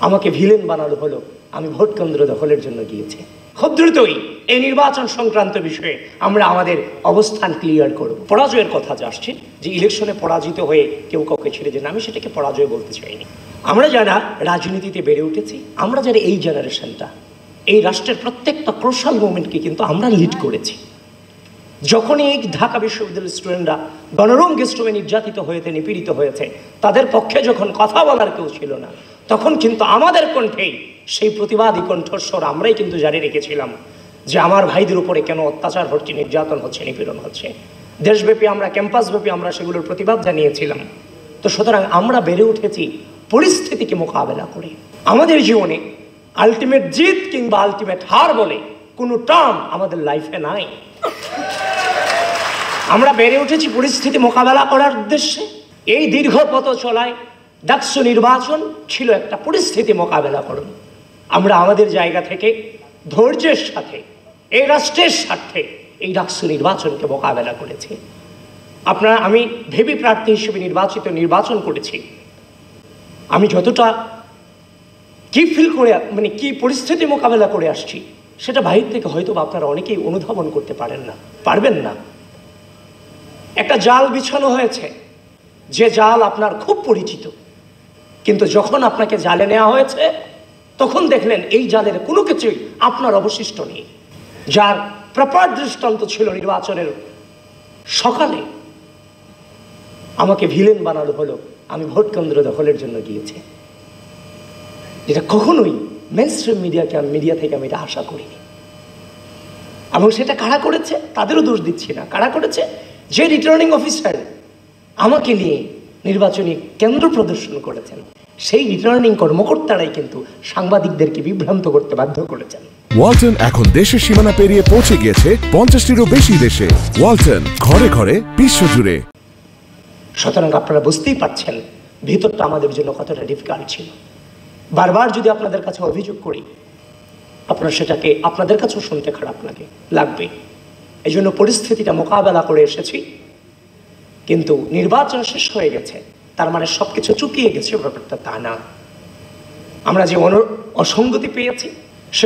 আমাকে ভিলেন বানানো হলো, আমি ভোট কেন্দ্র দখলের জন্য গিয়েছি। খুব দ্রুতই এই নির্বাচন সংক্রান্ত বিষয়ে আমরা আমাদের অবস্থান ক্লিয়ার করব। পরাজয়ের কথা আসছে যে ইলেকশনে পরাজিত হয়ে কেউ কাউকে ছেড়ে যান, আমি সেটাকে পরাজয় বলতে চাইনি। আমরা যারা রাজনীতিতে বেড়ে উঠেছি, আমরা যারা এই জেনারেশনটা, এই রাষ্ট্রের প্রত্যেকটা ক্রুশাল মোমেন্টকে কিন্তু আমরা লিড করেছি। যখনই এই ঢাকা বিশ্ববিদ্যালয়ের স্টুডেন্টরা গণরঙ্গে শ্রমে নির্যাতিত হয়েছে, নিপীড়িত হয়েছে, তাদের পক্ষে যখন কথা বলার কেউ ছিল না, তখন কিন্তু আমাদের কণ্ঠেই সেই প্রতিবাদী কণ্ঠস্বর আমরাই কিন্তু জারি রেখেছিলাম যে আমার ভাইদের উপরে কেন অত্যাচার হচ্ছে, নির্যাতন হচ্ছে, নিপীড়ন হচ্ছে। দেশব্যাপী আমরা, ক্যাম্পাসব্যাপী আমরা সেগুলোর প্রতিবাদ জানিয়েছিলাম। তো সুতরাং আমরা বেড়ে উঠেছি পরিস্থিতিকে মোকাবেলা করে। আমাদের জীবনে আলটিমেট জিত কিংবা আলটিমেট হার বলে কোনো টার্ম আমাদের লাইফে নাই। আমরা বেড়ে উঠেছি পরিস্থিতি মোকাবেলা করার উদ্দেশ্যে। এই দীর্ঘ পথ চলায় ডাকসু নির্বাচন ছিল একটা পরিস্থিতি মোকাবেলা করুন। আমরা আমাদের জায়গা থেকে ধৈর্যের সাথে এই রাষ্ট্রের স্বার্থে এই ডাকসু নির্বাচনকে মোকাবেলা করেছি। আমি ভেবি প্রার্থী হিসেবে নির্বাচন করেছি। আমি যতটা কি ফিল করে, মানে কি পরিস্থিতি মোকাবেলা করে আসছি, সেটা বাহির থেকে হয়তো আপনারা অনেকেই অনুধাবন করতে পারবেন না। একটা জাল বিছানো হয়েছে, যে জাল আপনার খুব পরিচিত, কিন্তু যখন আপনাকে জালে নেওয়া হয়েছে তখন দেখলেন এই জালের কোনো কিছুই আপনার অবশিষ্ট নেই। যার প্রপার দৃষ্টান্ত ছিল নির্বাচনের সকালে আমাকে ভিলেন বানানো হলো, আমি ভোট কেন্দ্র দখলের জন্য গিয়েছি। যেটা কখনোই মেইনস্ট্রিম মিডিয়া থেকে আমি এটা আশা করিনি। এবং সেটা কারা করেছে তাদেরও দোষ দিচ্ছি না। কারা করেছে? যে রিটার্নিং অফিসার আমাকে নিয়ে নির্বাচনী কেন্দ্র প্রদর্শন করেছেন, সেই রিটার্নিং কর্মকর্তারাই কিন্তু সাংবাদিকদেরকে বিভ্রান্ত করতে বাধ্য করেছেন। ওয়ালটন এখন দেশের সীমানা পেরিয়ে পৌঁছে গিয়েছে 50টিরও বেশি দেশে। ওয়ালটন, ঘরে ঘরে, বিশ্বজুড়ে। সুতরাং আপনারা বুঝতেই পারছেন ভিতরটা আমাদের জন্য কতটা ডিফিকাল্ট ছিল। বারবার যদি আপনাদের কাছে অভিযোগ করি, আপনারা সেটাকে আপনাদের কাছেও শুনতে খারাপ লাগবে। এই জন্য পরিস্থিতিটা মোকাবেলা করে এসেছি। কিন্তু নির্বাচন শেষ হয়ে গেছে, তার মানে সবকিছু চুকিয়ে গেছে, ব্যাপারটা তা না। আমরা যে অসঙ্গতি পেয়েছি, সে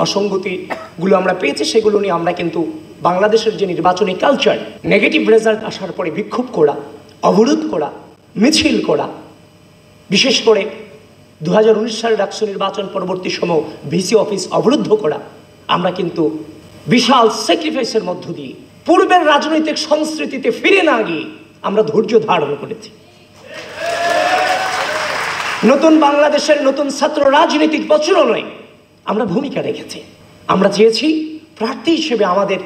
অসঙ্গতিগুলো আমরা পেয়েছি, সেগুলো নিয়ে আমরা কিন্তু বাংলাদেশের যে নির্বাচনী কালচার, নেগেটিভ রেজাল্ট আসার পরে বিক্ষোভ করা, অবরোধ করা, মিছিল করা, বিশেষ করে 2019 সালের ডাকসু নির্বাচন পরবর্তী সময় ভিসি অফিস অবরুদ্ধ করা, আমরা কিন্তু বিশাল স্যাক্রিফাইসের মধ্য দিয়ে পূর্বের রাজনৈতিক সংস্কৃতিতে ফিরে না গিয়ে আমরা ধৈর্য ধারণ করেছি। নতুন বাংলাদেশের নতুন ছাত্র রাজনৈতিক প্রচলনে আমরা ভূমিকা রেখেছি। আমরা চেয়েছি প্রার্থী হিসেবে আমাদের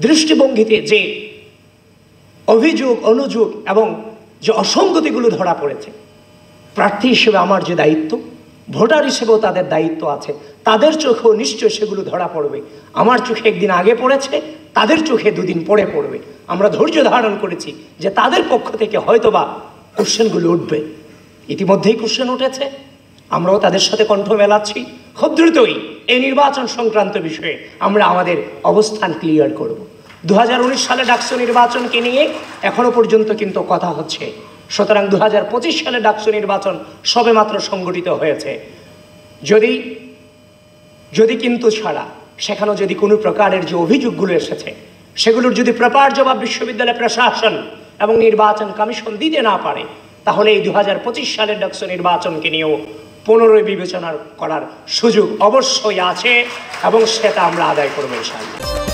দৃষ্টিভঙ্গিতে যে অভিযোগ, অনুযোগ এবং যে অসঙ্গতিগুলো ধরা পড়েছে, প্রার্থী হিসেবে আমার যে দায়িত্ব, ভোটার হিসেবেও তাদের দায়িত্ব আছে, তাদের চোখেও নিশ্চয় সেগুলো ধরা পড়বে। আমার চোখে একদিন আগে পড়েছে, তাদের চোখে দুদিন পরে পড়বে। আমরা ধৈর্য ধারণ করেছি যে তাদের পক্ষ থেকে হয়তোবা কোশ্চেনগুলো উঠবে। ইতিমধ্যেই কোশ্চেন উঠেছে, আমরাও তাদের সাথে কণ্ঠ মেলাচ্ছি। খুব দ্রুতই এই নির্বাচন সংক্রান্ত বিষয়ে আমরা আমাদের অবস্থান ক্লিয়ার করব। 2019 সালে ডাকসু নির্বাচনকে নিয়ে এখনো পর্যন্ত কিন্তু কথা হচ্ছে। সুতরাং 2025 সালে ডাকসু নির্বাচন সবেমাত্র সংগঠিত হয়েছে। যদি কিন্তু ছাড়া সেখানে যদি কোনো প্রকারের যে অভিযোগগুলো এসেছে, সেগুলোর যদি প্রপার জবাব বিশ্ববিদ্যালয় প্রশাসন এবং নির্বাচন কমিশন দিতে না পারে, তাহলে এই 2025 সালের ডাকসু নির্বাচনকে নিয়েও পুনরায় বিবেচনা করার সুযোগ অবশ্যই আছে এবং সেটা আমরা আদায় করবো ইনশাআল্লাহ।